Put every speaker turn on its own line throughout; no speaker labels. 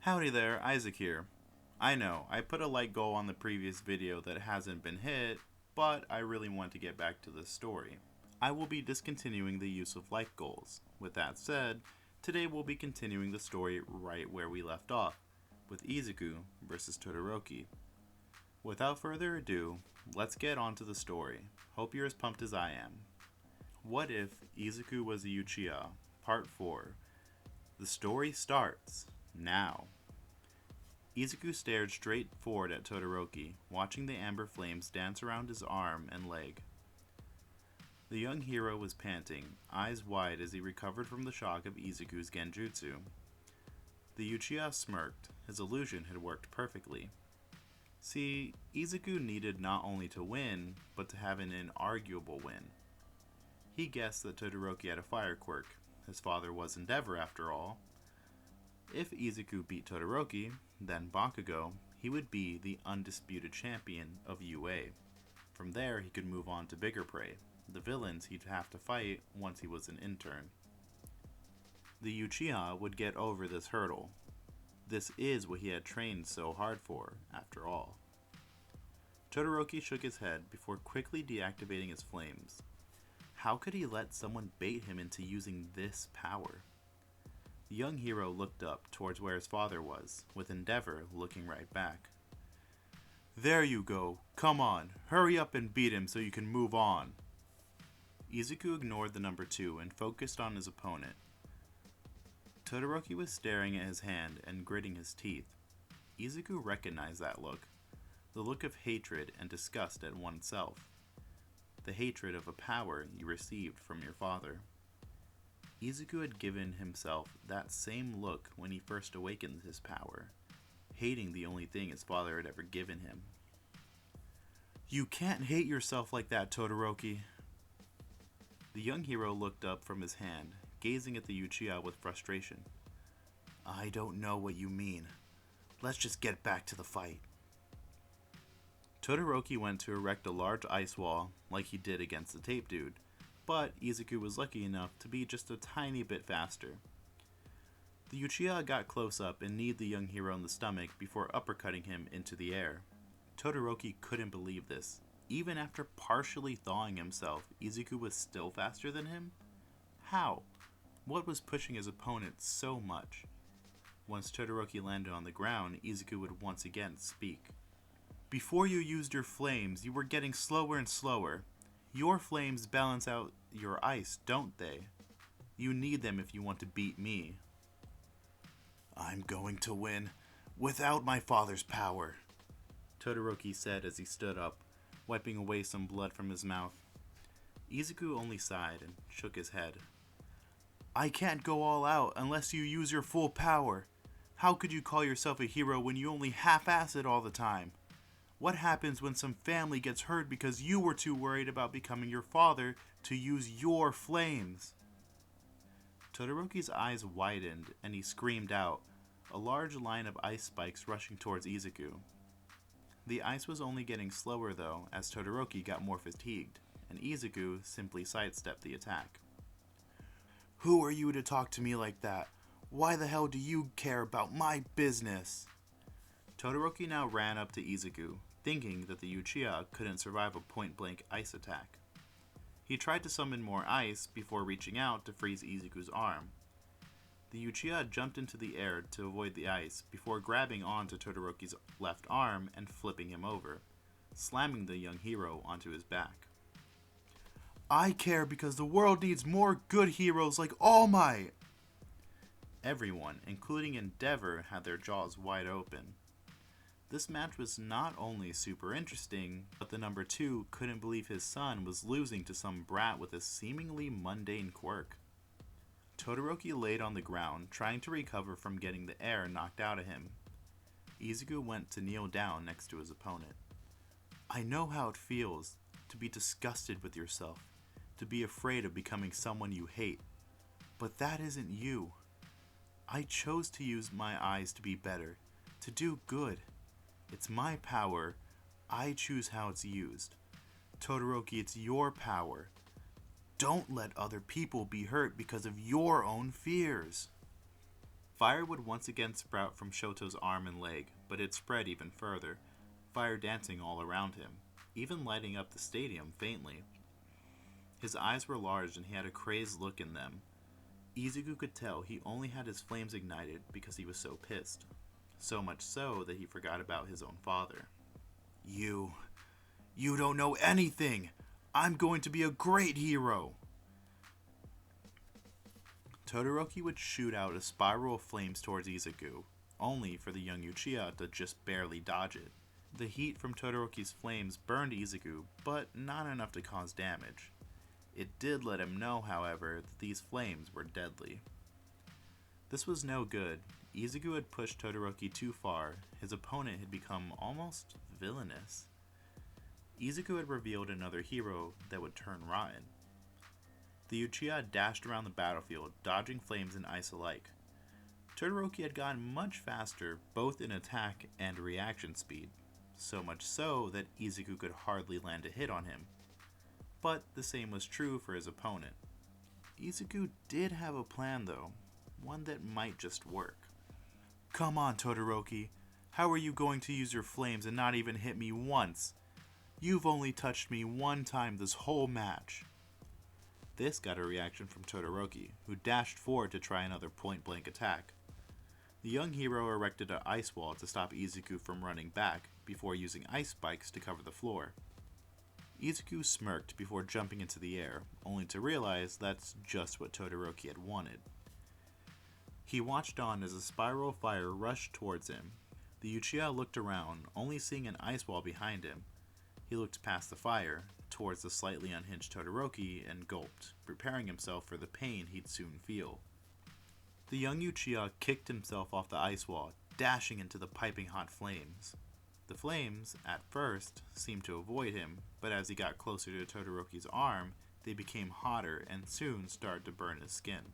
Howdy there, Isaac here. I know, I put a like goal on the previous video that hasn't been hit, but I really want to get back to this story. I will be discontinuing the use of like goals. With that said, today we'll be continuing the story right where we left off, with Izuku versus Todoroki. Without further ado, let's get on to the story. Hope you're as pumped as I am. What if Izuku was a Uchiha? Part 4. The story starts now. Izuku stared straight forward at Todoroki, watching the amber flames dance around his arm and leg. The young hero was panting, eyes wide as he recovered from the shock of Izuku's genjutsu. The Uchiha smirked. His illusion had worked perfectly. See, Izuku needed not only to win, but to have an inarguable win. He guessed that Todoroki had a fire quirk. His father was Endeavor, after all. If Izuku beat Todoroki, then Bakugo, he would be the undisputed champion of UA. From there, he could move on to bigger prey, the villains he'd have to fight once he was an intern. The Uchiha would get over this hurdle. This is what he had trained so hard for, after all. Todoroki shook his head before quickly deactivating his flames. How could he let someone bait him into using this power? The young hero looked up towards where his father was, with Endeavor looking right back. There you go. Come on, hurry up and beat him so you can move on. Izuku ignored the number 2 and focused on his opponent. Todoroki was staring at his hand and gritting his teeth. Izuku recognized that look, the look of hatred and disgust at oneself, the hatred of a power you received from your father. Izuku had given himself that same look when he first awakened his power, hating the only thing his father had ever given him. You can't hate yourself like that, Todoroki. The young hero looked up from his hand, gazing at the Uchiha with frustration. I don't know what you mean. Let's just get back to the fight. Todoroki went to erect a large ice wall like he did against the tape dude, but Izuku was lucky enough to be just a tiny bit faster. The Uchiha got close up and kneed the young hero in the stomach before uppercutting him into the air. Todoroki couldn't believe this. Even after partially thawing himself, Izuku was still faster than him? How? What was pushing his opponent so much? Once Todoroki landed on the ground, Izuku would once again speak. Before you used your flames, you were getting slower and slower. Your flames balance out your ice, don't they? You need them if you want to beat me. I'm going to win without my father's power, Todoroki said as he stood up, wiping away some blood from his mouth. Izuku only sighed and shook his head. I can't go all out unless you use your full power. How could you call yourself a hero when you only half-ass it all the time? What happens when some family gets hurt because you were too worried about becoming your father to use your flames? Todoroki's eyes widened and he screamed out, a large line of ice spikes rushing towards Izuku. The ice was only getting slower though as Todoroki got more fatigued, and Izuku simply sidestepped the attack. Who are you to talk to me like that? Why the hell do you care about my business? Todoroki now ran up to Izuku, thinking that the Uchiha couldn't survive a point-blank ice attack. He tried to summon more ice before reaching out to freeze Izuku's arm. The Uchiha jumped into the air to avoid the ice before grabbing onto Todoroki's left arm and flipping him over, slamming the young hero onto his back. I care because the world needs more good heroes like All Might! Everyone, including Endeavor, had their jaws wide open. This match was not only super interesting, but the number 2 couldn't believe his son was losing to some brat with a seemingly mundane quirk. Todoroki laid on the ground, trying to recover from getting the air knocked out of him. Izuku went to kneel down next to his opponent. I know how it feels to be disgusted with yourself, to be afraid of becoming someone you hate. But that isn't you. I chose to use my eyes to be better, to do good. It's my power. I choose how it's used. Todoroki, it's your power. Don't let other people be hurt because of your own fears. Fire would once again sprout from Shoto's arm and leg, but it spread even further, fire dancing all around him, even lighting up the stadium faintly. His eyes were large and he had a crazed look in them. Izuku could tell he only had his flames ignited because he was so pissed. So much so that he forgot about his own father. You don't know anything! I'm going to be a great hero! Todoroki would shoot out a spiral of flames towards Izuku, only for the young Uchiha to just barely dodge it. The heat from Todoroki's flames burned Izuku, but not enough to cause damage. It did let him know, however, that these flames were deadly. This was no good. Izuku had pushed Todoroki too far. His opponent had become almost villainous. Izuku had revealed another hero that would turn rotten. The Uchiha dashed around the battlefield, dodging flames and ice alike. Todoroki had gotten much faster, both in attack and reaction speed, so much so that Izuku could hardly land a hit on him. But the same was true for his opponent. Izuku did have a plan though, one that might just work. Come on, Todoroki, how are you going to use your flames and not even hit me once? You've only touched me one time this whole match. This got a reaction from Todoroki, who dashed forward to try another point-blank attack. The young hero erected an ice wall to stop Izuku from running back, before using ice spikes to cover the floor. Izuku smirked before jumping into the air, only to realize that's just what Todoroki had wanted. He watched on as a spiral of fire rushed towards him. The Uchiha looked around, only seeing an ice wall behind him. He looked past the fire, towards the slightly unhinged Todoroki, and gulped, preparing himself for the pain he'd soon feel. The young Uchiha kicked himself off the ice wall, dashing into the piping hot flames. The flames, at first, seemed to avoid him, but as he got closer to Todoroki's arm, they became hotter and soon started to burn his skin.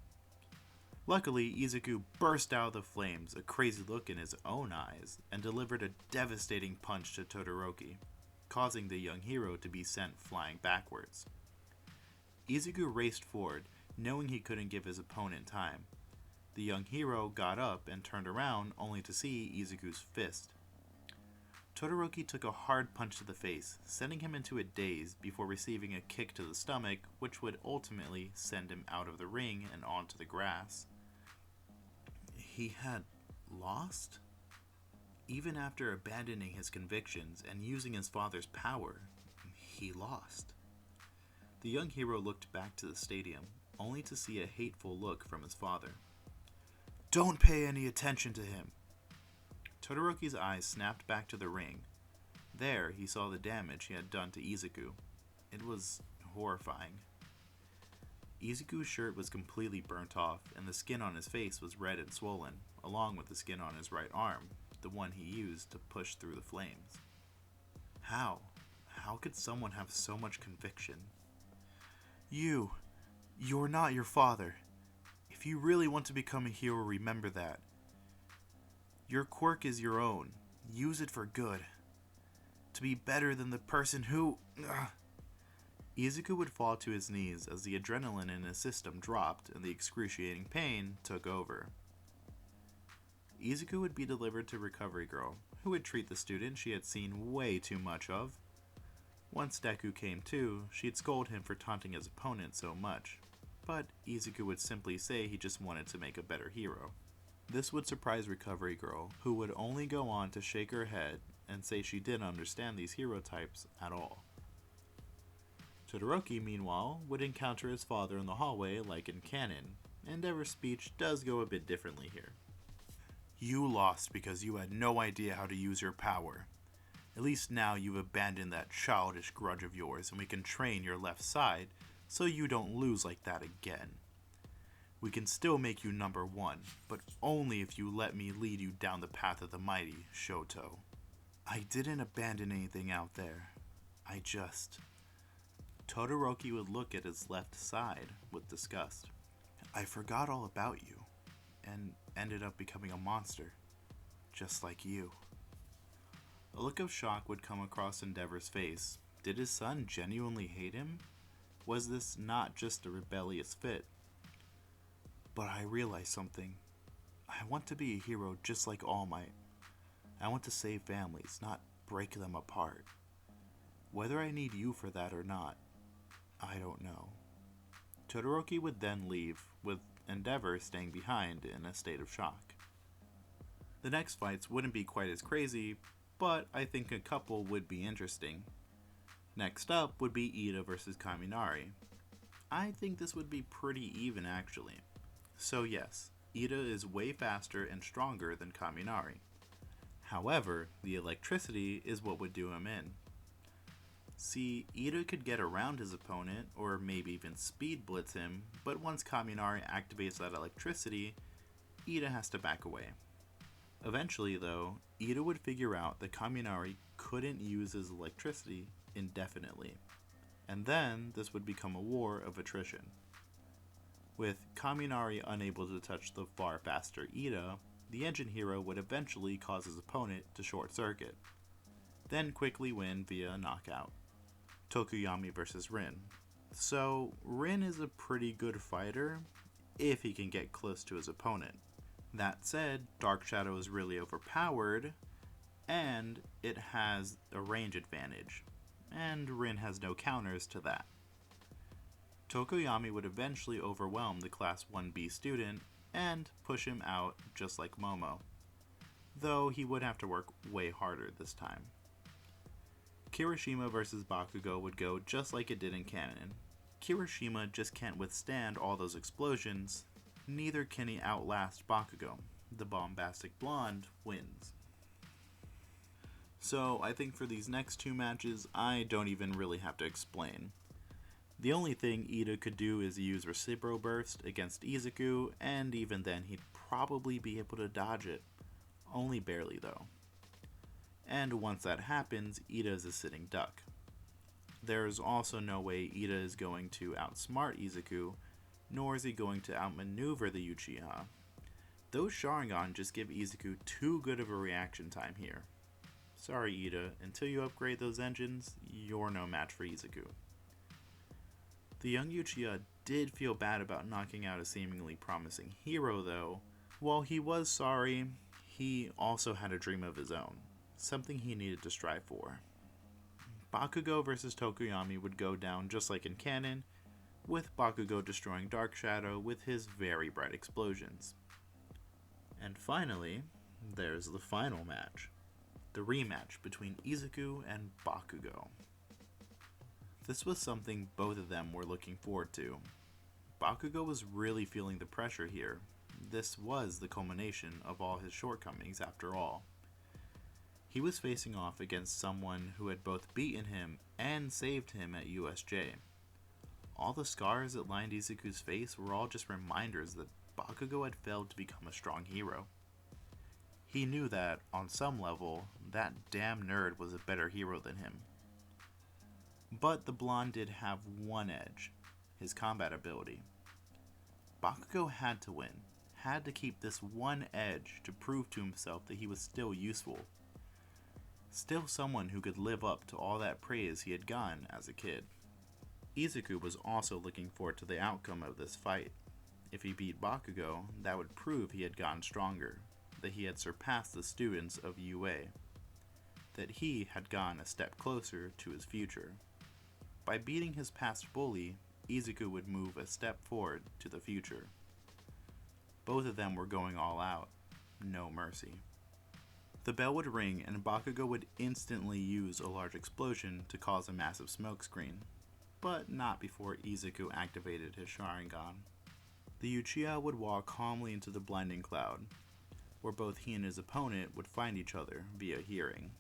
Luckily, Izuku burst out of the flames, a crazy look in his own eyes, and delivered a devastating punch to Todoroki, causing the young hero to be sent flying backwards. Izuku raced forward, knowing he couldn't give his opponent time. The young hero got up and turned around only to see Izuku's fist. Todoroki took a hard punch to the face, sending him into a daze before receiving a kick to the stomach, which would ultimately send him out of the ring and onto the grass. He had lost? Even after abandoning his convictions and using his father's power, he lost. The young hero looked back to the stadium, only to see a hateful look from his father. Don't pay any attention to him! Todoroki's eyes snapped back to the ring. There, he saw the damage he had done to Izuku. It was horrifying. Izuku's shirt was completely burnt off, and the skin on his face was red and swollen, along with the skin on his right arm, the one he used to push through the flames. How? How could someone have so much conviction? You're not your father. If you really want to become a hero, remember that. Your quirk is your own. Use it for good. To be better than the person who... Izuku would fall to his knees as the adrenaline in his system dropped and the excruciating pain took over. Izuku would be delivered to Recovery Girl, who would treat the student she had seen way too much of. Once Deku came to, she'd scold him for taunting his opponent so much, but Izuku would simply say he just wanted to make a better hero. This would surprise Recovery Girl, who would only go on to shake her head and say she didn't understand these hero types at all. Todoroki, meanwhile, would encounter his father in the hallway like in canon, and Endeavor's speech does go a bit differently here. You lost because you had no idea how to use your power. At least now you've abandoned that childish grudge of yours and we can train your left side so you don't lose like that again. We can still make you number one, but only if you let me lead you down the path of the mighty, Shoto. I didn't abandon anything out there. I just... Todoroki would look at his left side with disgust. I forgot all about you, and ended up becoming a monster, just like you. A look of shock would come across Endeavor's face. Did his son genuinely hate him? Was this not just a rebellious fit? But I realized something. I want to be a hero just like All Might. I want to save families, not break them apart. Whether I need you for that or not, I don't know. Todoroki would then leave, with Endeavor staying behind in a state of shock. The next fights wouldn't be quite as crazy, but I think a couple would be interesting. Next up would be Ida versus Kaminari. I think this would be pretty even actually. So yes, Ida is way faster and stronger than Kaminari. However, the electricity is what would do him in. See, Ida could get around his opponent, or maybe even speed blitz him, but once Kaminari activates that electricity, Ida has to back away. Eventually, though, Ida would figure out that Kaminari couldn't use his electricity indefinitely, and then this would become a war of attrition. With Kaminari unable to touch the far faster Ida, the engine hero would eventually cause his opponent to short circuit, then quickly win via knockout. Tokoyami versus Rin. So, Rin is a pretty good fighter if he can get close to his opponent. That said, Dark Shadow is really overpowered, and it has a range advantage, and Rin has no counters to that. Tokoyami would eventually overwhelm the Class 1B student and push him out just like Momo, though he would have to work way harder this time. Kirishima versus Bakugo would go just like it did in canon. Kirishima just can't withstand all those explosions, neither can he outlast Bakugo. The bombastic blonde wins. So I think for these next two matches, I don't even really have to explain. The only thing Ida could do is use Recipro Burst against Izuku, and even then he'd probably be able to dodge it. Only barely though. And once that happens, Ida is a sitting duck. There's also no way Ida is going to outsmart Izuku, nor is he going to outmaneuver the Uchiha. Those Sharingan just give Izuku too good of a reaction time here. Sorry Ida, until you upgrade those engines, you're no match for Izuku. The young Uchiha did feel bad about knocking out a seemingly promising hero though. While he was sorry, he also had a dream of his own. Something he needed to strive for. Bakugo versus Tokoyami would go down just like in canon, with Bakugo destroying Dark Shadow with his very bright explosions. And finally, there's the final match. The rematch between Izuku and Bakugo. This was something both of them were looking forward to. Bakugo was really feeling the pressure here. This was the culmination of all his shortcomings after all. He was facing off against someone who had both beaten him and saved him at USJ. All the scars that lined Izuku's face were all just reminders that Bakugo had failed to become a strong hero. He knew that, on some level, that damn nerd was a better hero than him. But the blonde did have one edge, his combat ability. Bakugo had to win, had to keep this one edge to prove to himself that he was still useful. Still someone who could live up to all that praise he had gotten as a kid. Izuku was also looking forward to the outcome of this fight. If he beat Bakugo, that would prove he had gotten stronger, that he had surpassed the students of UA, that he had gone a step closer to his future. By beating his past bully, Izuku would move a step forward to the future. Both of them were going all out, no mercy. The bell would ring and Bakugo would instantly use a large explosion to cause a massive smokescreen, but not before Izuku activated his Sharingan. The Uchiha would walk calmly into the blinding cloud, where both he and his opponent would find each other via hearing.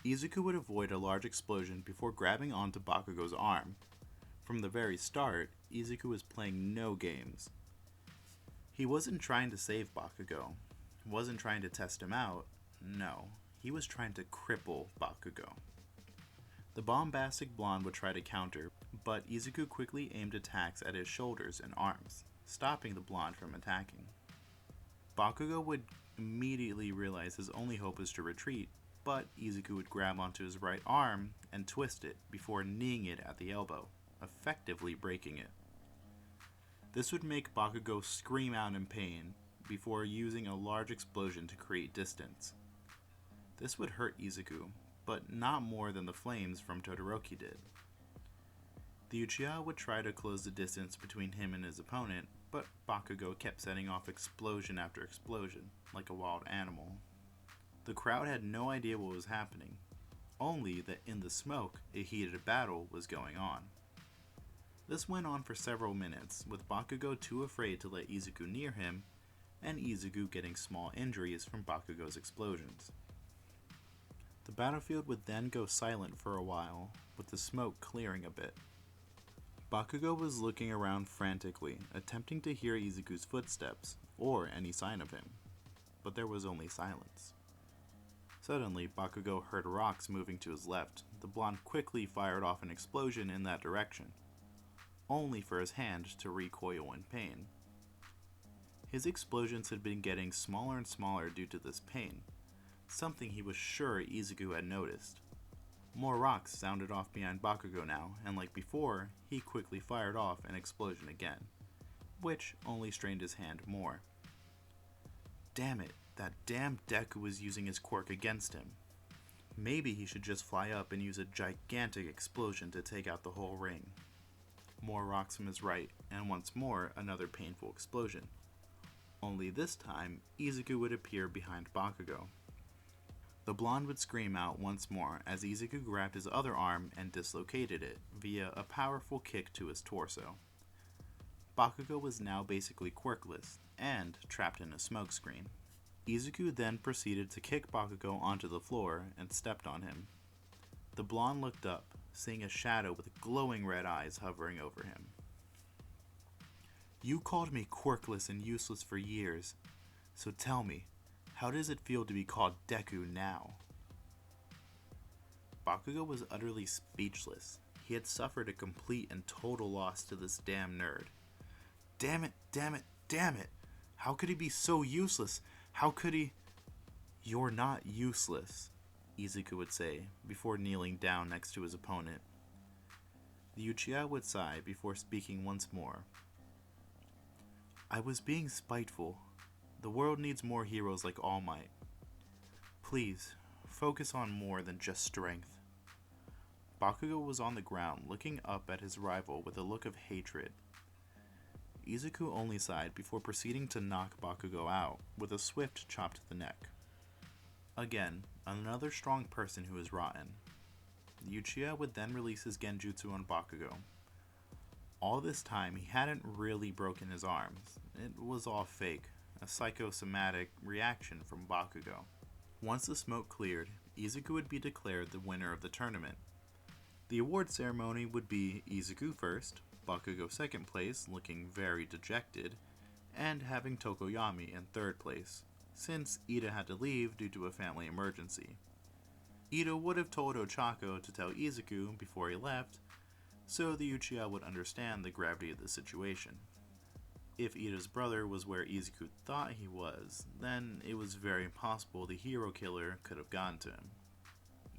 Izuku would avoid a large explosion before grabbing onto Bakugo's arm. From the very start, Izuku was playing no games. He wasn't trying to save Bakugo, wasn't trying to test him out, no, he was trying to cripple Bakugo. The bombastic blonde would try to counter, but Izuku quickly aimed attacks at his shoulders and arms, stopping the blonde from attacking. Bakugo would immediately realize his only hope was to retreat, but Izuku would grab onto his right arm and twist it before kneeing it at the elbow, effectively breaking it. This would make Bakugo scream out in pain, before using a large explosion to create distance. This would hurt Izuku, but not more than the flames from Todoroki did. The Uchiha would try to close the distance between him and his opponent, but Bakugo kept setting off explosion after explosion, like a wild animal. The crowd had no idea what was happening, only that in the smoke, a heated battle was going on. This went on for several minutes, with Bakugo too afraid to let Izuku near him, and Izuku getting small injuries from Bakugo's explosions. The battlefield would then go silent for a while, with the smoke clearing a bit. Bakugo was looking around frantically, attempting to hear Izuku's footsteps, or any sign of him, but there was only silence. Suddenly, Bakugo heard rocks moving to his left. The blonde quickly fired off an explosion in that direction, only for his hand to recoil in pain. His explosions had been getting smaller and smaller due to this pain, something he was sure Izuku had noticed. More rocks sounded off behind Bakugo now, and like before, he quickly fired off an explosion again, which only strained his hand more. Damn it, that damn Deku was using his quirk against him. Maybe he should just fly up and use a gigantic explosion to take out the whole ring. More rocks from his right, and once more another painful explosion. Only this time, Izuku would appear behind Bakugo. The blonde would scream out once more as Izuku grabbed his other arm and dislocated it via a powerful kick to his torso. Bakugo was now basically quirkless and trapped in a smokescreen. Izuku then proceeded to kick Bakugo onto the floor and stepped on him. The blonde looked up, seeing a shadow with glowing red eyes hovering over him. "You called me quirkless and useless for years, so tell me, how does it feel to be called Deku now?" Bakugo was utterly speechless. He had suffered a complete and total loss to this damn nerd. Damn it, damn it, damn it! How could he be so useless? How could he... "You're not useless," Izuku would say, before kneeling down next to his opponent. The Uchiha would sigh before speaking once more. "I was being spiteful. The world needs more heroes like All Might. Please, focus on more than just strength." Bakugo was on the ground, looking up at his rival with a look of hatred. Izuku only sighed before proceeding to knock Bakugo out with a swift chop to the neck. Again, another strong person who is rotten. The Uchiha would then release his genjutsu on Bakugo. All this time, he hadn't really broken his arms. It was all fake, a psychosomatic reaction from Bakugo. Once the smoke cleared, Izuku would be declared the winner of the tournament. The award ceremony would be Izuku first, Bakugo second place, looking very dejected, and having Tokoyami in third place, since Ida had to leave due to a family emergency. Ida would have told Ochako to tell Izuku before he left, so the Uchiha would understand the gravity of the situation. If Ida's brother was where Izuku thought he was, then it was very possible the hero killer could have gone to him.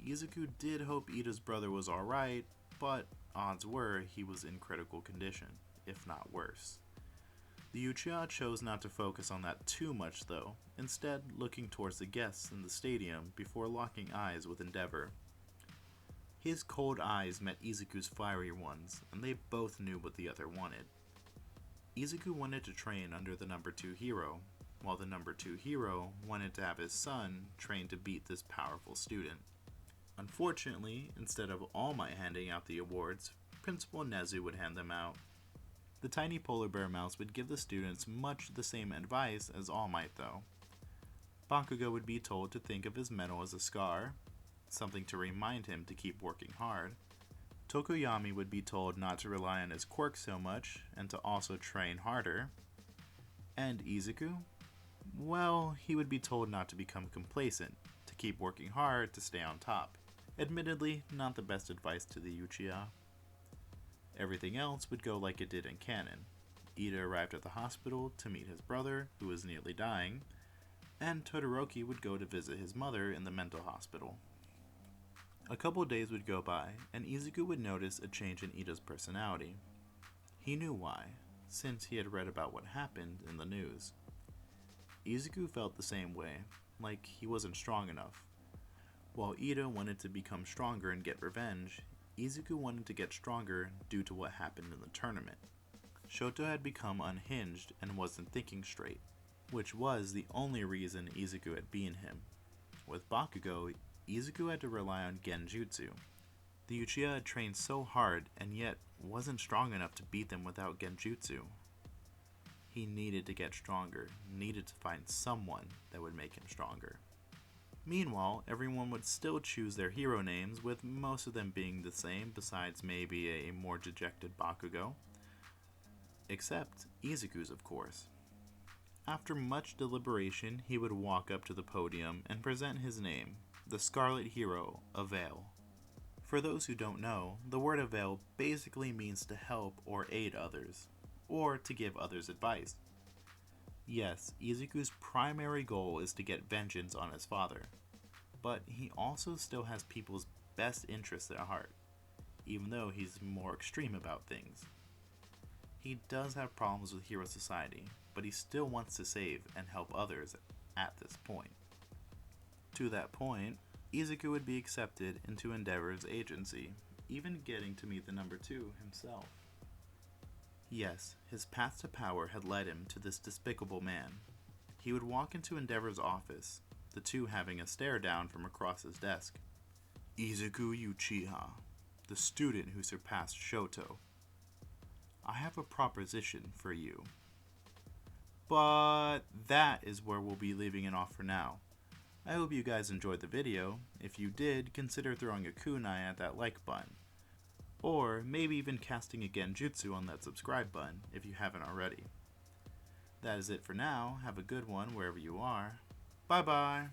Izuku did hope Ida's brother was alright, but odds were he was in critical condition, if not worse. The Uchiha chose not to focus on that too much though, instead looking towards the guests in the stadium before locking eyes with Endeavor. His cold eyes met Izuku's fiery ones, and they both knew what the other wanted. Izuku wanted to train under the number 2 hero, while the number 2 hero wanted to have his son train to beat this powerful student. Unfortunately, instead of All Might handing out the awards, Principal Nezu would hand them out. The tiny polar bear mouse would give the students much the same advice as All Might though. Bakugo would be told to think of his medal as a scar, something to remind him to keep working hard. Tokoyami would be told not to rely on his quirk so much, and to also train harder. And Izuku? Well, he would be told not to become complacent, to keep working hard to stay on top. Admittedly, not the best advice to the Uchiha. Everything else would go like it did in canon. Ida arrived at the hospital to meet his brother, who was nearly dying, and Todoroki would go to visit his mother in the mental hospital. A couple days would go by, and Izuku would notice a change in Ida's personality. He knew why, since he had read about what happened in the news. Izuku felt the same way, like he wasn't strong enough. While Ida wanted to become stronger and get revenge, Izuku wanted to get stronger due to what happened in the tournament. Shoto had become unhinged and wasn't thinking straight, which was the only reason Izuku had beaten him. With Bakugo, Izuku had to rely on genjutsu. The Uchiha had trained so hard and yet wasn't strong enough to beat them without genjutsu. He needed to get stronger, needed to find someone that would make him stronger. Meanwhile, everyone would still choose their hero names, with most of them being the same besides maybe a more dejected Bakugo. Except Izuku's, of course. After much deliberation, he would walk up to the podium and present his name, the Scarlet Hero, Avail. For those who don't know, the word avail basically means to help or aid others, or to give others advice. Yes, Izuku's primary goal is to get vengeance on his father, but he also still has people's best interests at heart, even though he's more extreme about things. He does have problems with Hero Society, but he still wants to save and help others at this point. To that point, Izuku would be accepted into Endeavor's agency, even getting to meet the number 2 himself. Yes, his path to power had led him to this despicable man. He would walk into Endeavor's office, the two having a stare down from across his desk. Izuku Uchiha, the student who surpassed Shoto. I have a proposition for you. But that is where we'll be leaving it off for now. I hope you guys enjoyed the video. If you did, consider throwing a kunai at that like button. Or maybe even casting a genjutsu on that subscribe button if you haven't already. That is it for now. Have a good one wherever you are. Bye bye!